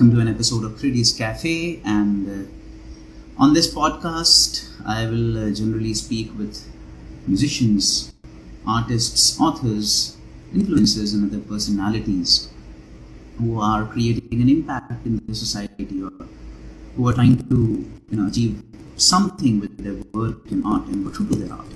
welcome to an episode of Kridious Cafe. And on this podcast, I will generally speak with musicians, artists, authors, influencers, and other personalities who are creating an impact in the society or who are trying to achieve something with their work in art and go true to their art.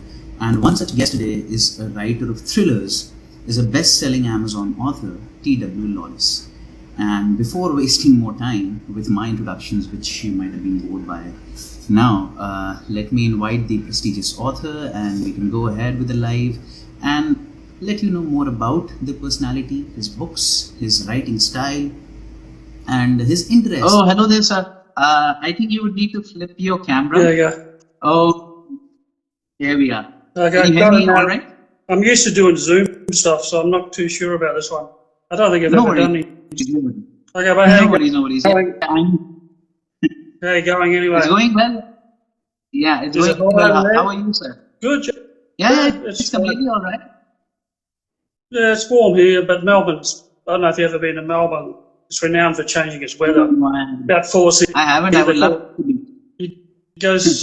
And one such guest today is a writer of thrillers, is a best-selling Amazon author, T.W. Lawless. And before wasting more time with my introductions, which you might have been bored by now, let me invite the prestigious author and we can go ahead with the live and let you know more about the personality, his books, his writing style, and his interest. Oh, hello there, sir. I think you would need to flip your camera. Yeah. Oh, here we are. Okay, can you hear me all right? I'm used to doing Zoom stuff, so I'm not too sure about this one. I don't think I've ever done it. Okay, but no worries. How are you going anyway? It's going well. Yeah, it's going well. How are you, sir? Good. Yeah, it's completely all right. Yeah, it's warm here, but Melbourne's, I don't know if you've ever been to Melbourne, it's renowned for changing its weather. About 4 6. I haven't, I would love to be. It goes,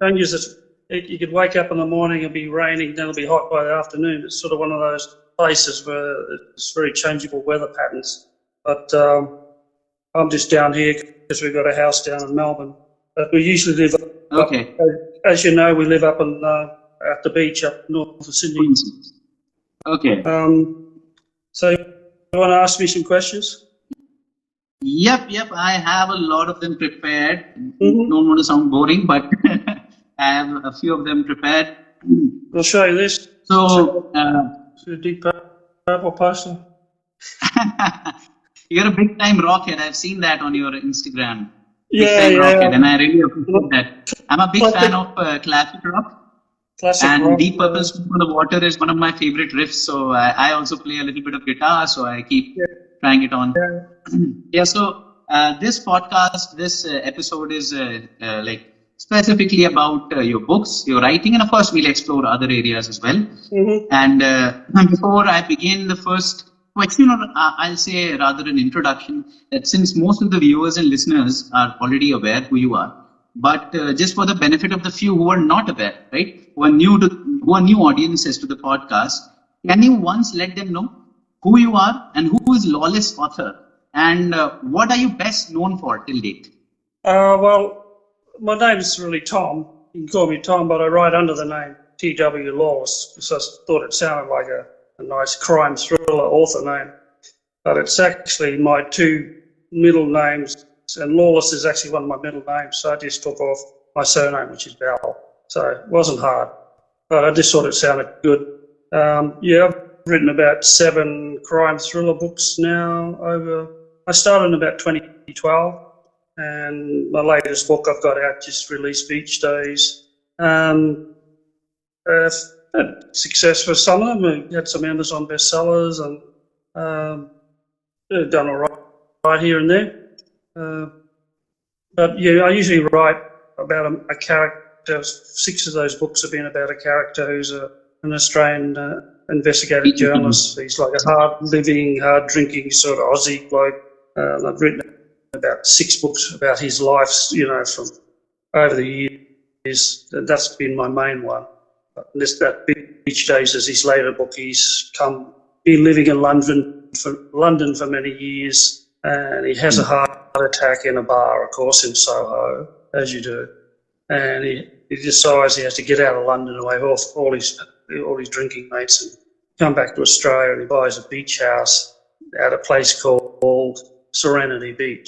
changes it. You could wake up in the morning, it'll be raining, then it'll be hot by the afternoon. It's sort of one of those places where it's very changeable weather patterns. But I'm just down here because we've got a house down in Melbourne. But we usually live as you know, we live up at the beach up north of Sydney. Okay. So you want to ask me some questions? Yep. I have a lot of them prepared. Don't want to sound boring, but I have a few of them prepared. I'll show you this. So, deep purple poster. You're a big time rockhead. I've seen that on your Instagram. Yeah. Rockhead, and I really appreciate that. I'm a big fan of classic rock. And Deep Purple Smoke on the Water is one of my favorite riffs. So I also play a little bit of guitar. So I keep trying it on. So this podcast, this episode is like specifically about your books, your writing, and of course we'll explore other areas as well. And before I begin, the first question, or I'll say rather an introduction, that since most of the viewers and listeners are already aware who you are, but just for the benefit of the few who are not aware, right, who are new audiences to the podcast, can you once let them know who you are and who is Lawless author, and what are you best known for till date? Well, my name is really Tom. You can call me Tom, but I write under the name T.W. Lawless because I thought it sounded like a nice crime thriller author name. But it's actually my two middle names, and Lawless is actually one of my middle names, so I just took off my surname, which is Bell. So it wasn't hard, but I just thought it sounded good. I've written about 7 crime thriller books now. I started in about 2012. And my latest book I've got out just released Beach Days. I've had success with some of them. We had some Amazon bestsellers and done all right here and there. But yeah, I usually write about a character. 6 of those books have been about a character who's an Australian investigative journalist. He's like a hard-living, hard-drinking sort of Aussie bloke. I've written about 6 books about his life, from over the years. That's been my main one. That Beach Days is his later book. He's been living in London for many years, and he has a heart attack in a bar, of course, in Soho, as you do. And he decides he has to get out of London away off all his drinking mates and come back to Australia, and he buys a beach house at a place called Serenity Bay,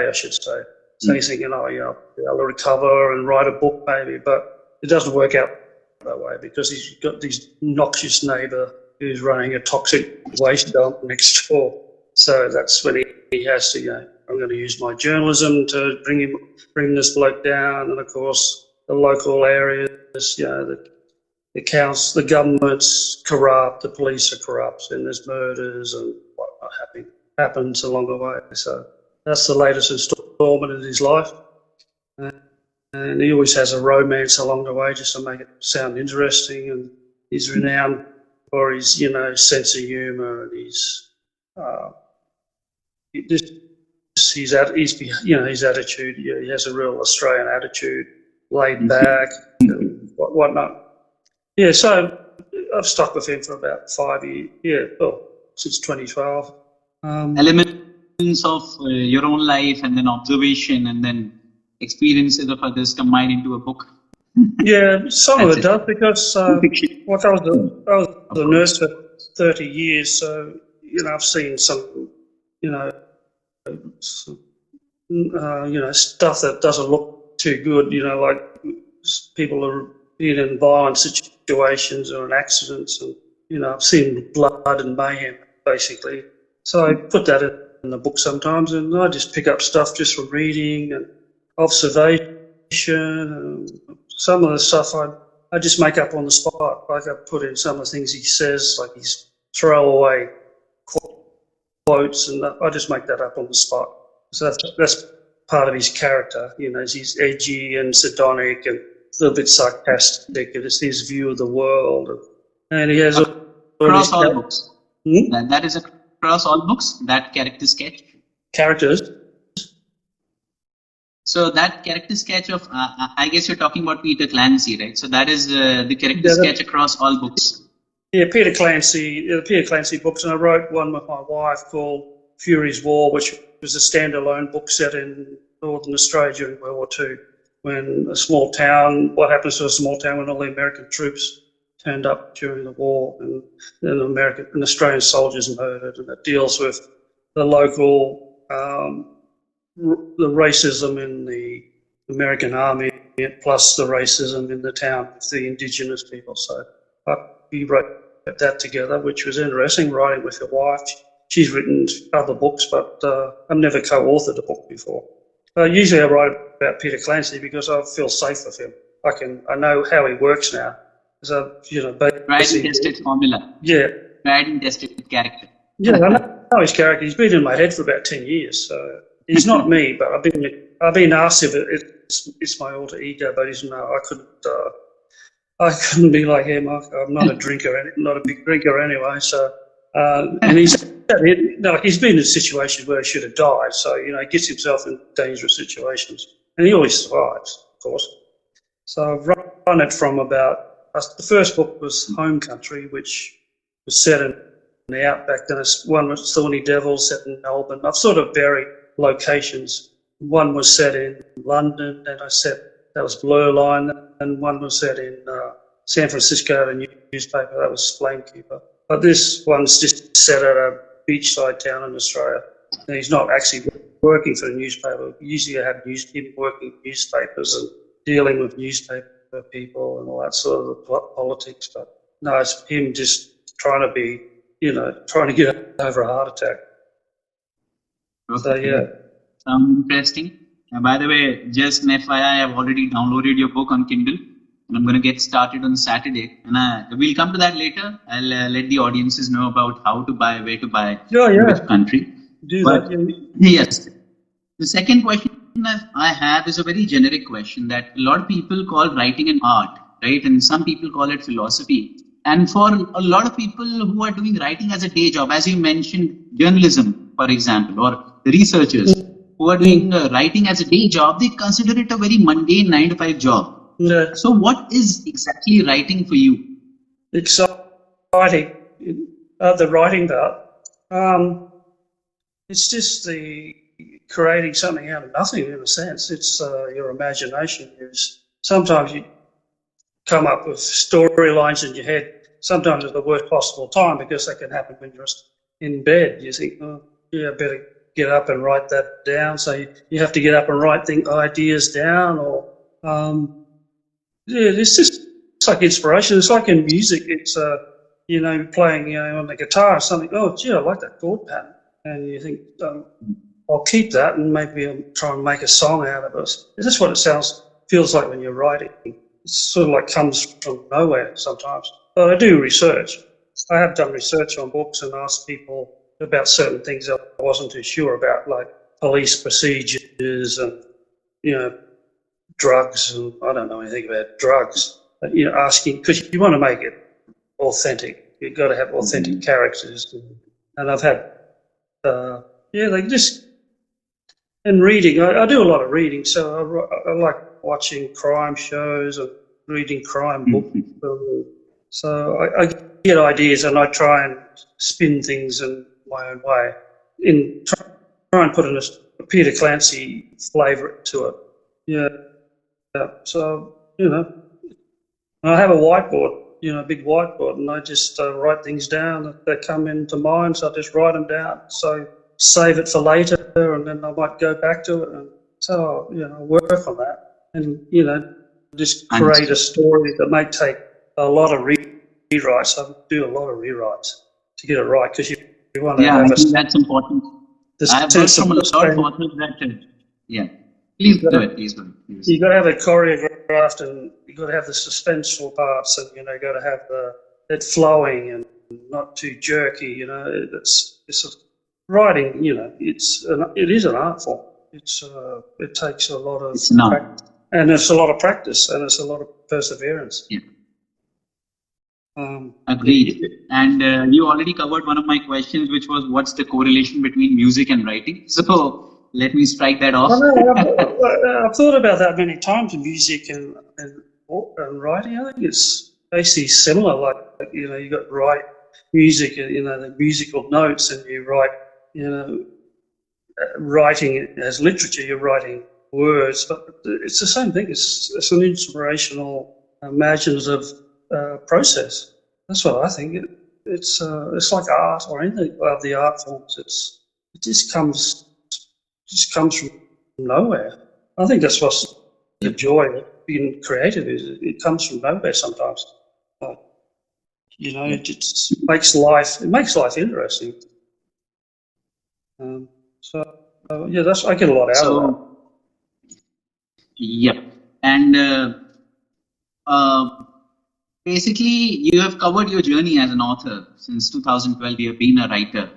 I should say. So he's thinking, I'll recover and write a book maybe, but it doesn't work out that way because he's got this noxious neighbour who's running a toxic waste dump next door. So that's when he has to, I'm going to use my journalism to bring this bloke down, and of course the local areas, the council, the government's corrupt, the police are corrupt, and there's murders and whatnot happens along the way. So that's the latest installment in his life. And he always has a romance along the way just to make it sound interesting. And he's renowned for his, sense of humour and his this his attitude. Yeah, he has a real Australian attitude, laid back and whatnot. Yeah, so I've stuck with him for about 5 years. Yeah, well, since 2012. Elements of your own life, and then observation, and then experiences of others combined into a book. Yeah, some of That's it it. does because Fiction. like I was Of a course. nurse for 30 years, so I've seen some some, stuff that doesn't look too good. Like people are being in violent situations or in accidents, and I've seen blood and mayhem basically. So I put that in the book sometimes, and I just pick up stuff just from reading and observation. And some of the stuff I just make up on the spot. Like I put in some of the things he says, like his throwaway quotes, and I just make that up on the spot. So that's part of his character. He's edgy and sardonic and a little bit sarcastic. It's his view of the world, and he has Across all books. Hmm? That is across all books. That character sketch. Characters. So that character sketch of, I guess you're talking about Peter Clancy, right? So that is the character sketch across all books. Yeah, Peter Clancy, the Peter Clancy books, and I wrote one with my wife called Fury's War, which was a standalone book set in northern Australia during World War II, when what happens to a small town when all the American troops turned up during the war, and then Australian soldiers murdered, and it deals with the local, the racism in the American army, plus the racism in the town with the indigenous people. So we wrote that together, which was interesting, writing with your wife. She's written other books, but I've never co-authored a book before. Usually I write about Peter Clancy because I feel safe with him. I know how he works now. So, Tried and tested formula. Yeah. Tried and tested character. Yeah, I know his character. He's been in my head for about 10 years. So he's not me, but I've been asked if it's my alter ego, but I couldn't be like him. I'm not a drinker, not a big drinker anyway. So, and he's been in situations where he should have died. So, he gets himself in dangerous situations, and he always survives, of course. So I've run it from the first book was Home Country, which was set in the outback. Then one was Thorny Devils, set in Melbourne. I've sort of varied locations. One was set in London, and that was Blur Line, and one was set in San Francisco, a newspaper, that was Flamekeeper. But this one's just set at a beachside town in Australia. And he's not actually working for a newspaper. Usually I have him working newspapers and dealing with newspaper people and all that sort of politics. But no, it's him just trying to get over a heart attack. Okay. So, yeah. Sounds interesting. And by the way, just an FYI, I've already downloaded your book on Kindle, and I'm going to get started on Saturday. And we'll come to that later. I'll let the audiences know about how to buy, where to buy, which country. Yes. The second question that I have is a very generic question that a lot of people call writing an art, right? And some people call it philosophy. And for a lot of people who are doing writing as a day job, as you mentioned, journalism, for example, or the researchers who are doing writing as a day job, they consider it a very mundane 9-to-5 job. Yeah. So what is exactly writing for you? Exciting. The writing part. It's just the creating something out of nothing, in a sense. It's your imagination. Sometimes you come up with storylines in your head, sometimes at the worst possible time, because that can happen when you're in bed. You think, I better get up and write that down. So you have to get up and write ideas down, or it's like inspiration. It's like in music. It's playing on the guitar or something. Oh, gee, I like that chord pattern, and you think, I'll keep that and maybe I'll try and make a song out of it. That's what it feels like when you're writing. It sort of like comes from nowhere sometimes. But I do research. I have done research on books and asked people about certain things I wasn't too sure about, like police procedures and, drugs, and I don't know anything about drugs. But, asking, because you want to make it authentic. You've got to have authentic characters. And I've had yeah, they just, and reading, I do a lot of reading, so I like watching crime shows and reading crime books. So I get ideas and I try and spin things in my own way, try and put a Peter Clancy flavour to it. Yeah, yeah. So, I have a whiteboard, a big whiteboard, and I just write things down that come into mind. So I just write them down. So save it for later, and then I might go back to it. And so, I work on that, and just create a story that may take a lot of rewrites. I do a lot of rewrites to get it right because you want to have I think that's important. I've heard from a lot of authors that. Yeah. Please do it. You got to have it choreographed, and you got to have the suspenseful parts, and you got to have it flowing and not too jerky. It's writing. It is an art form. It takes a lot of practice, and it's a lot of practice, and it's a lot of perseverance. Yeah. Agreed. And you already covered one of my questions, which was what's the correlation between music and writing? So let me strike that off. I've thought about that many times, music and writing. I think it's basically similar. Like you got write music, the musical notes, and you write, writing as literature. You're writing words, but it's the same thing. It's an inspirational, imaginative process. That's what I think. It's like art or anything of the art forms. It just comes from nowhere. I think that's what's the joy of being creative is it comes from nowhere sometimes. But, it just makes life interesting. I get a lot out of that. Yep. And basically, you have covered your journey as an author. Since 2012, you have been a writer.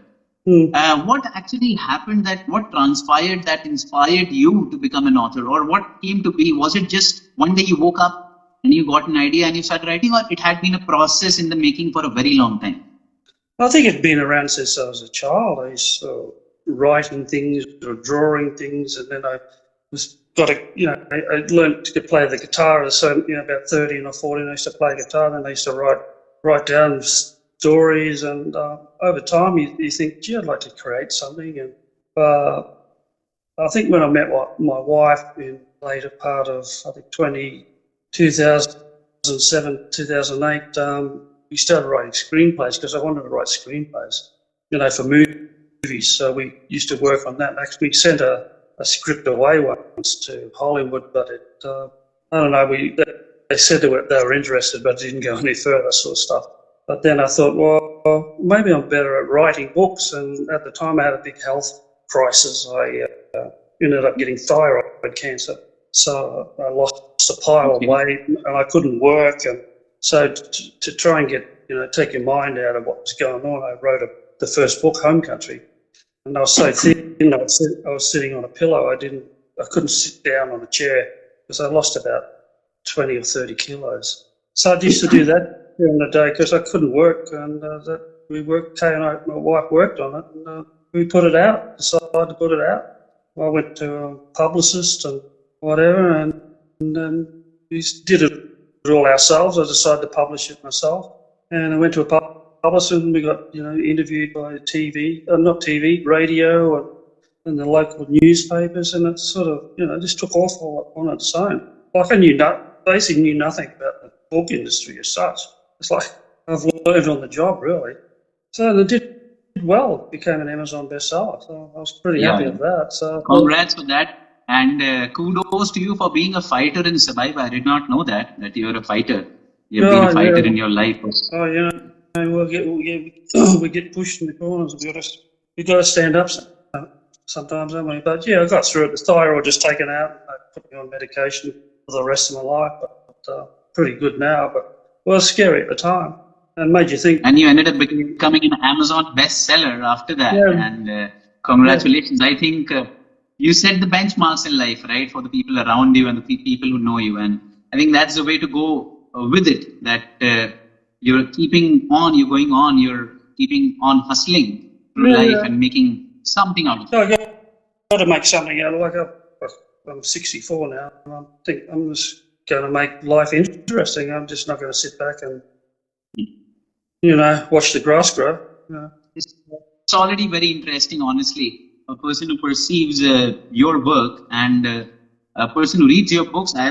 What actually happened what transpired that inspired you to become an author, or what came to be? Was it just one day you woke up and you got an idea and you started writing, or it had been a process in the making for a very long time? I think it's been around since I was a child. I used to writing things or drawing things, and then I learned to play the guitar. So about 13 or 14, I used to play guitar, and I used to write down stories, and over time you think, gee, I'd like to create something. And I think when I met my wife in the later part of 2007, 2008, we started writing screenplays because I wanted to write screenplays, for movies. So we used to work on that. Actually, we sent a script away once to Hollywood, but I don't know. They said they were interested, but it didn't go any further, sort of stuff. But then I thought, well, maybe I'm better at writing books. And at the time, I had a big health crisis. I ended up getting thyroid cancer. So I lost a pile of weight, and I couldn't work. And so to try and take your mind out of what was going on, I wrote the first book, Home Country. And I was so thin, I was sitting on a pillow. I couldn't sit down on a chair because I lost about 20 or 30 kilos. So I used to do that during the day because I couldn't work, and Kay and my wife worked on it, and we put it out, decided to put it out. I went to a publicist and whatever, and then we did it all ourselves. I decided to publish it myself, and I went to a publisher, and we got interviewed by radio, and the local newspapers, and it sort of just took off on its own. Like I basically knew nothing about the book industry as such. It's like I've learned on the job, really. So they did well, became an Amazon bestseller. So I was pretty happy with that. So congrats for that, and kudos to you for being a fighter and survivor. I did not know that you're a fighter. You've been a fighter in your life. We get pushed in the corners. We got to stand up sometimes, don't we? But I got through it. The thyroid just taken out. I put me on medication for the rest of my life, but pretty good now. But it was scary at the time, and made you think. And you ended up becoming an Amazon bestseller after that. And congratulations! I think you set the benchmarks in life, right, for the people around you and the people who know you. And I think that's the way to go with it. That you're keeping on, you're going on, you're keeping on hustling through life and making something out of So it. I got to make something out of it. I'm 64 now, and I think I'm just going to make life interesting. I'm just not going to sit back and, watch the grass grow. It's already very interesting, honestly. A person who perceives your work and a person who reads your books. I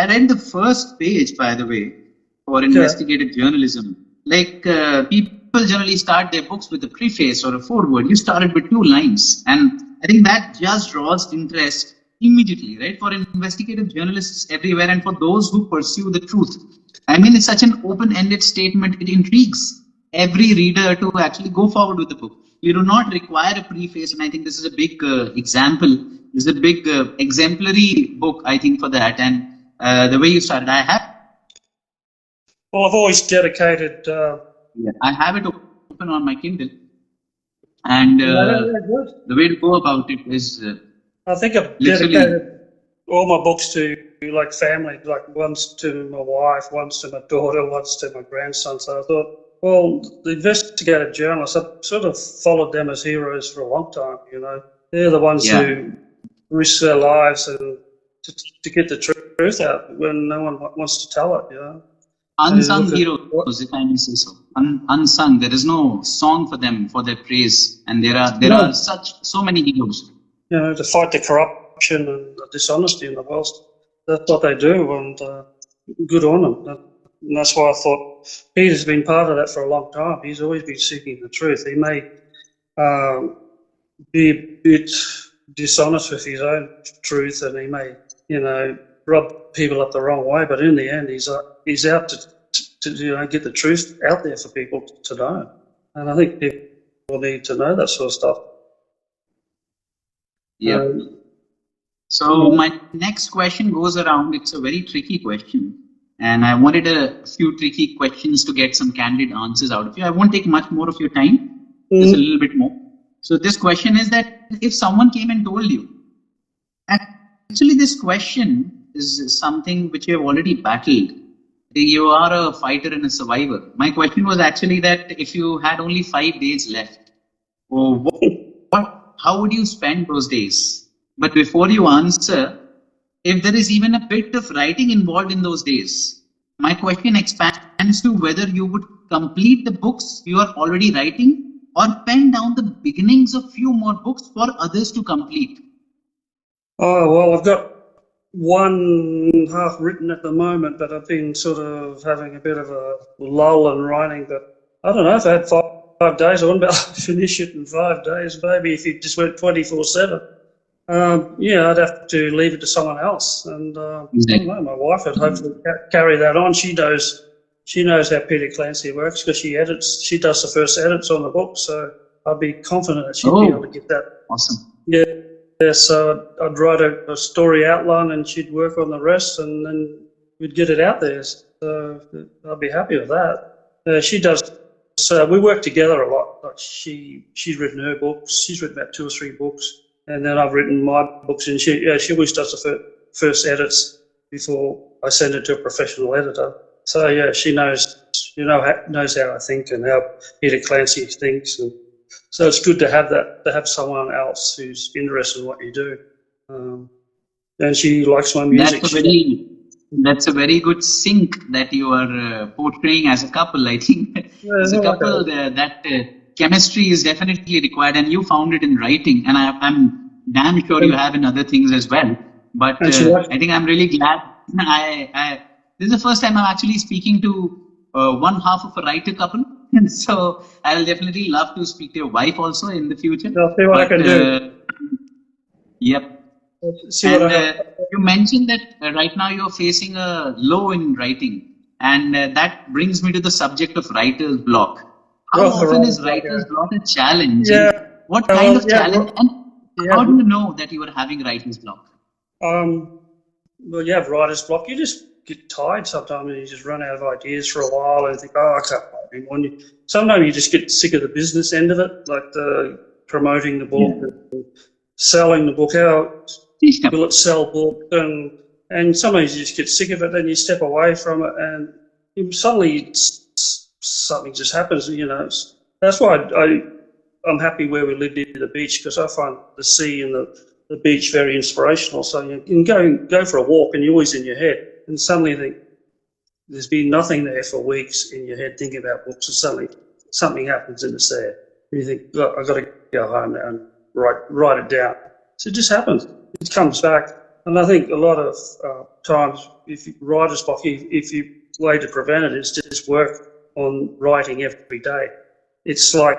read the first page, by the way, for investigative journalism. Like people generally start their books with a preface or a foreword. You started with 2 lines. And I think that just draws interest immediately, right? For investigative journalists everywhere and for those who pursue the truth. I mean, it's such an open-ended statement. It intrigues every reader to actually go forward with the book. You do not require a preface, and I think this is a big example. This is a big exemplary book, I think, for that. And the way you started, Well, I've always dedicated. I have it open on my Kindle, and the way to go about it is. I think I've dedicated all my books to like family, like once to my wife, once to my daughter, once to my grandson. So I thought, well, the investigative journalists, I've sort of followed them as heroes for a long time. They're the ones who risk their lives and to get the truth out when no one wants to tell it. Unsung heroes, if I may say so. Unsung. There is no song for them for their praise, and there are so many heroes. To fight the corruption and the dishonesty in the world. That's what they do, and good on them. And that's why I thought Peter's been part of that for a long time. He's always been seeking the truth. He may be a bit dishonest with his own truth, and he may, rub people up the wrong way. But in the end, he's out to get the truth out there for people to know. And I think people need to know that sort of stuff. Yeah. So my next question goes around. It's a very tricky question, and I wanted a few tricky questions to get some candid answers out of you. I won't take much more of your time, just a little bit more. So this question is that if someone came and told you, actually this question is something which you have already battled. You are a fighter and a survivor. My question was actually that if you had only 5 days left, how would you spend those days? But before you answer, if there is even a bit of writing involved in those days, my question expands to whether you would complete the books you are already writing or pen down the beginnings of few more books for others to complete. Oh, well, I've got one half written at the moment, but I've been sort of having a bit of a lull in writing. But I don't know, if I had 5 days, I wouldn't be able to finish it in 5 days. Maybe if you just went 24/7. I'd have to leave it to someone else. And I don't know, my wife would hopefully carry that on. She knows how Peter Clancy works because she does the first edits on the book. So I'd be confident that she'd be able to get that. Awesome. Yeah, so I'd write a story outline and she'd work on the rest, and then we'd get it out there. So I'd be happy with that. She does. So we work together a lot. Like she's written her books. She's written about 2 or 3 books, and then I've written my books. And she always does the first edits before I send it to a professional editor. So yeah, she knows how I think and how Peter Clancy thinks, and so it's good to have someone else who's interested in what you do. And she likes my music. That's a very good sync that you are portraying as a couple, I think. As a couple, that chemistry is definitely required, and you found it in writing, and I'm damn sure you have in other things as well. But I think I'm really glad. This is the first time I'm actually speaking to one half of a writer couple, and so I will definitely love to speak to your wife also in the future. I'll see what I can do. Yep. You mentioned that right now you're facing a low in writing, and that brings me to the subject of writer's block. How often is writer's block a challenge? Yeah. What kind of challenge? And how do you know that you are having writer's block? Well, you have writer's block. You just get tired sometimes, and you just run out of ideas for a while, and think, I can't write anymore. Sometimes you just get sick of the business end of it, like the promoting the book, and selling the book. How will it sell book? And sometimes you just get sick of it, then you step away from it, and suddenly something just happens. That's why I'm happy where we live near the beach because I find the sea and the beach very inspirational. So you can go for a walk and you're always in your head, and suddenly you think there's been nothing there for weeks in your head thinking about books, and suddenly something happens and it's there. And you think, look, I've got to go home now and write it down. So it just happens. It comes back. And I think a lot of times, if you writer's block, if you way to prevent it is just work on writing every day. It's like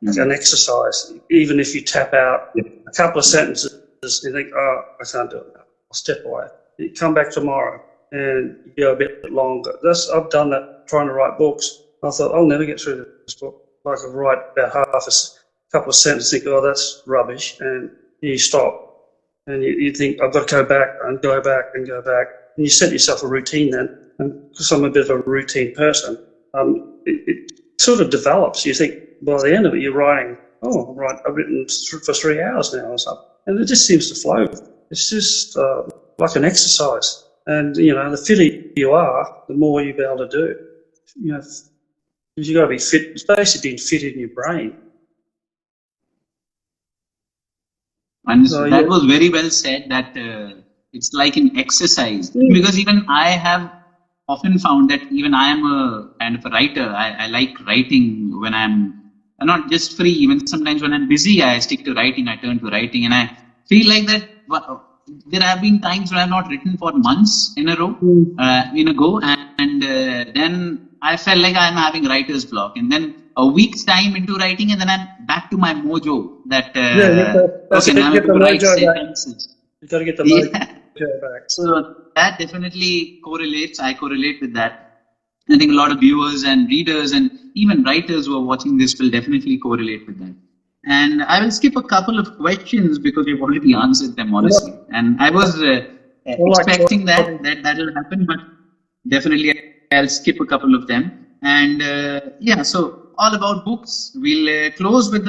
an exercise. Even if you tap out a couple of sentences, you think, oh, I can't do it now. I'll step away. You come back tomorrow and you go a bit longer. I've done that trying to write books. I thought, I'll never get through this book. Like I write about couple of sentences, think, oh, that's rubbish, and you stop. And you think, I've got to go back and go back and go back. And you set yourself a routine then. And because I'm a bit of a routine person, it sort of develops. You think, by the end of it, you're writing, oh, right, I've written for 3 hours now or something. And it just seems to flow. It's just like an exercise. And, you know, the fitter you are, the more you'll be able to do. You know, you've got to be fit. It's basically being fit in your brain. And that was very well said, that it's like an exercise. Because even I have often found that even I am a kind of a writer. I like writing when I'm not just free. Even sometimes when I'm busy, I stick to writing. I turn to writing, and I feel like that. There have been times when I've not written for months in a row, and then I felt like I'm having writer's block, and then a week's time into writing, and then I'm back to my mojo. That okay, now I'm able to write sentences. You got to get the mojo back. So that definitely correlates. I correlate with that. I think a lot of viewers and readers and even writers who are watching this will definitely correlate with that. And I will skip a couple of questions because we've already answered them, honestly. And I was expecting that will happen, but definitely I'll skip a couple of them. And so all about books. We'll close with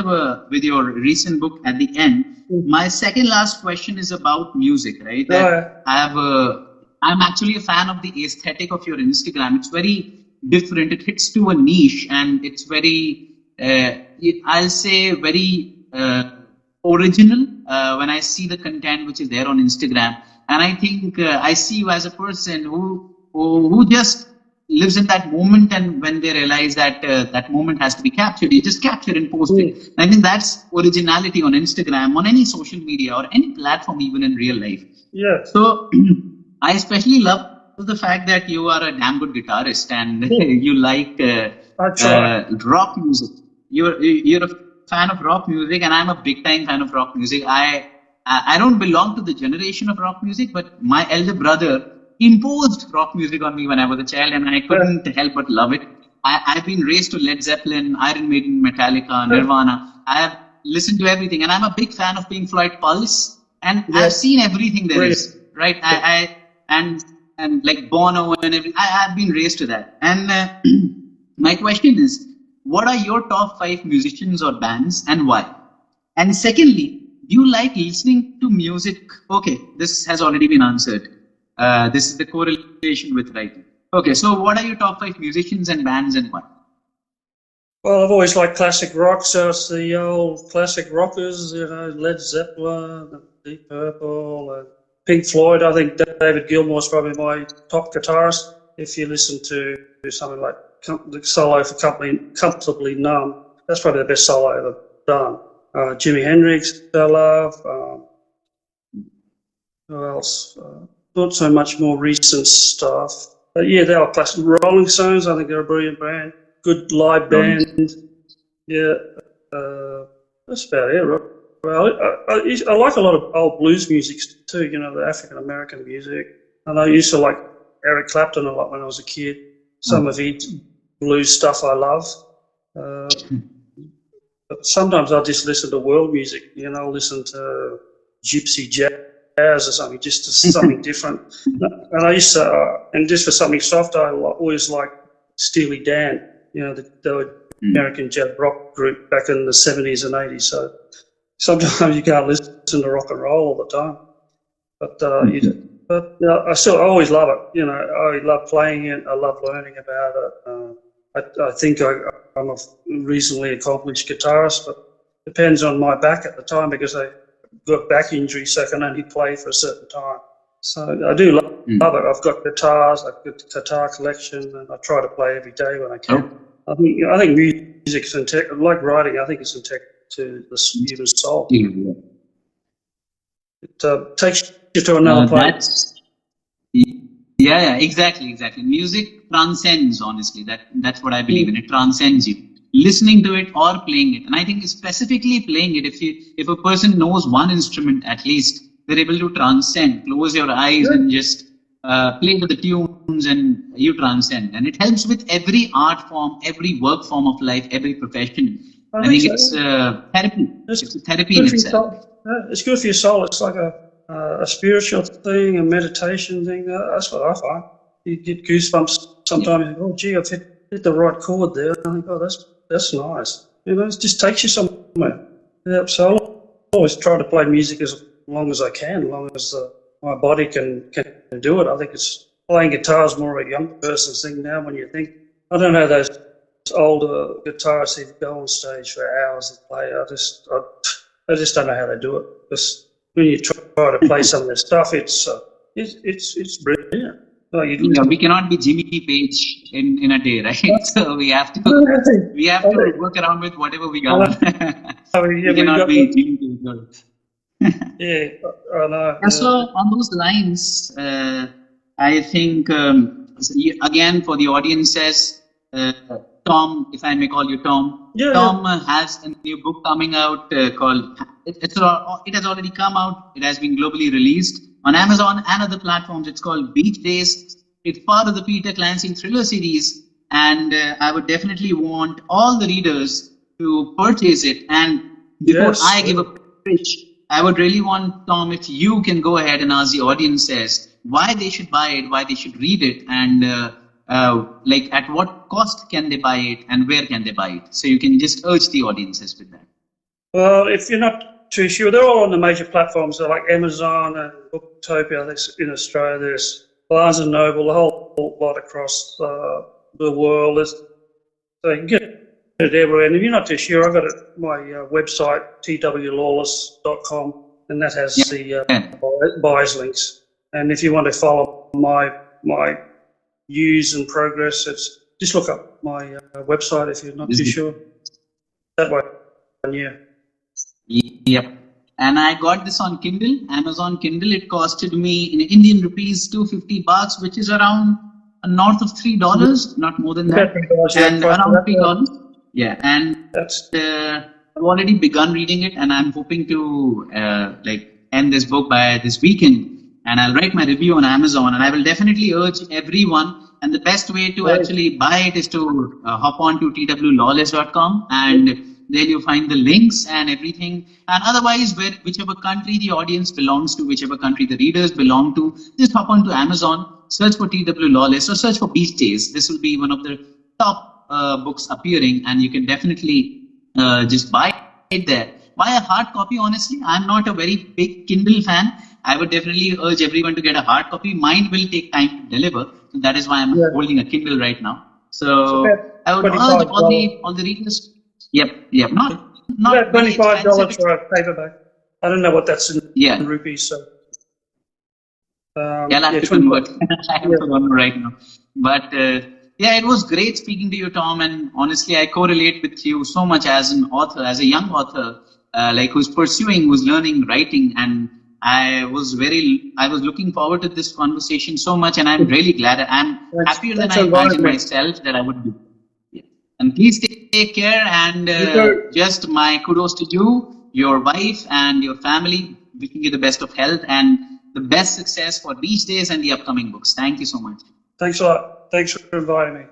your recent book at the end. My second last question is about music, right? I'm actually a fan of the aesthetic of your Instagram. It's very different. It hits to a niche, and it's very I'll say very original when I see the content which is there on Instagram. And I think I see you as a person who just lives in that moment, and when they realize that that moment has to be captured, you just capture and post it. I think that's originality on Instagram, on any social media or any platform, even in real life. Yeah. So I especially love the fact that you are a damn good guitarist, and you like rock music. You're a fan of rock music, and I'm a big time fan of rock music. I don't belong to the generation of rock music, but my elder brother imposed rock music on me when I was a child, and I couldn't help but love it. I've been raised to Led Zeppelin, Iron Maiden, Metallica, Nirvana. I have listened to everything, and I'm a big fan of Pink Floyd, Pulse, and I've seen everything there is, right? And like Bono and everything. I've been raised to that. And my question is, what are your top 5 musicians or bands, and why? And secondly, do you like listening to music? Okay, this has already been answered. This is the correlation with writing. Okay, so what are your top 5 musicians and bands, and why? Well, I've always liked classic rock, so it's the old classic rockers, you know, Led Zeppelin, Deep Purple, and Pink Floyd. I think David Gilmour's probably my top guitarist. If you listen to something like the solo for Comfortably Numb, that's probably the best solo I've ever done. Jimi Hendrix, I love. Who else? Not so much more recent stuff. But yeah, they are classic. Rolling Stones, I think they're a brilliant band. Good live band. Yeah, that's about it. Well, I like a lot of old blues music too, you know, the African American music. And I used to like Eric Clapton a lot when I was a kid. Some of his blues stuff I love. But sometimes I'll just listen to world music, you know, listen to gypsy jazz or something, just to something different. And I used to, and just for something soft, I always liked Steely Dan, you know, the American jazz rock group back in the 70s and 80s. So sometimes you can't listen to rock and roll all the time, but I always love it. You know, I love playing it. I love learning about it. I think I'm a reasonably accomplished guitarist, but depends on my back at the time because I got back injury, so I can only play for a certain time. So I do love it. I've got guitars, I've got a guitar collection, and I try to play every day when I can. I think music's integral, like writing. I think it's integral to the human soul. It takes you to another place. Yeah, exactly. Music transcends. Honestly, that's what I believe in. It transcends you. Listening to it or playing it, and I think specifically playing it. If a person knows one instrument at least, they're able to transcend. Close your eyes and just play to the tunes, and you transcend. And it helps with every art form, every work form of life, every profession. I think it's therapy. It's a therapy in itself. It's good for your soul. It's like a spiritual thing, a meditation thing. That's what I find. You get goosebumps sometimes. You think, oh, gee, I've hit the right chord there. I think, oh, that's nice. You know, it just takes you somewhere. Yeah, so I always try to play music as long as I can, as long as my body can do it. I think playing guitar is more of a young person's thing now. When you think, I don't know those older guitarists who go on stage for hours and play. I just don't know how they do it. Because when you try to play some of their stuff, it's brilliant. We cannot be Jimmy Page in a day, right? So we have to work around with whatever we got. We cannot be Jimmy Page. Yeah, I know. And so on those lines, I think again for the audiences, Tom, if I may call you Tom, Tom has a new book coming out called. It has already come out. It has been globally released on Amazon and other platforms. It's called Beach Days. It's part of the Peter Clancy thriller series, and I would definitely want all the readers to purchase it. And before I give a pitch, I would really want, Tom, if you can go ahead and ask the audiences why they should buy it, why they should read it, and like at what cost can they buy it and where can they buy it. So you can just urge the audiences with that. Well, if you're not too sure, they're all on the major platforms. They're like Amazon and Booktopia. In Australia, there's Barnes & Noble, a whole lot across the world. So you can get it everywhere. And if you're not too sure, I've got my website, twlawless.com, and that has the buyer's links. And if you want to follow my views and progress, just look up my website if you're not too sure. That way, yeah. Yep. And I got this on Kindle, Amazon Kindle. It costed me in Indian rupees $250, which is around north of $3, not more than that, and around $3. Yeah, and I've already begun reading it, and I'm hoping to end this book by this weekend. And I'll write my review on Amazon, and I will definitely urge everyone. And the best way to actually buy it is to hop on to twlawless.com, and there you find the links and everything. And otherwise, whichever country the audience belongs to, whichever country the readers belong to, just hop on to Amazon, search for TW Lawless or search for Beach Days. This will be one of the top books appearing, and you can definitely just buy it there. Buy a hard copy, honestly. I'm not a very big Kindle fan. I would definitely urge everyone to get a hard copy. Mine will take time to deliver. So that is why I'm holding a Kindle right now. So I would urge all the readers. Yep. Not $25 for a paperback. I don't know what that's in rupees. So I'll have to convert. I have to convert right now. But it was great speaking to you, Tom. And honestly, I correlate with you so much as an author, as a young author, who's learning writing. And I was looking forward to this conversation so much, and I'm really glad. I'm happier than I imagined myself that I would be. Yeah. And please take care, and just my kudos to you, your wife, and your family. Wishing you the best of health and the best success for Beach Days and the upcoming books. Thank you so much. Thanks a lot. Thanks for inviting me.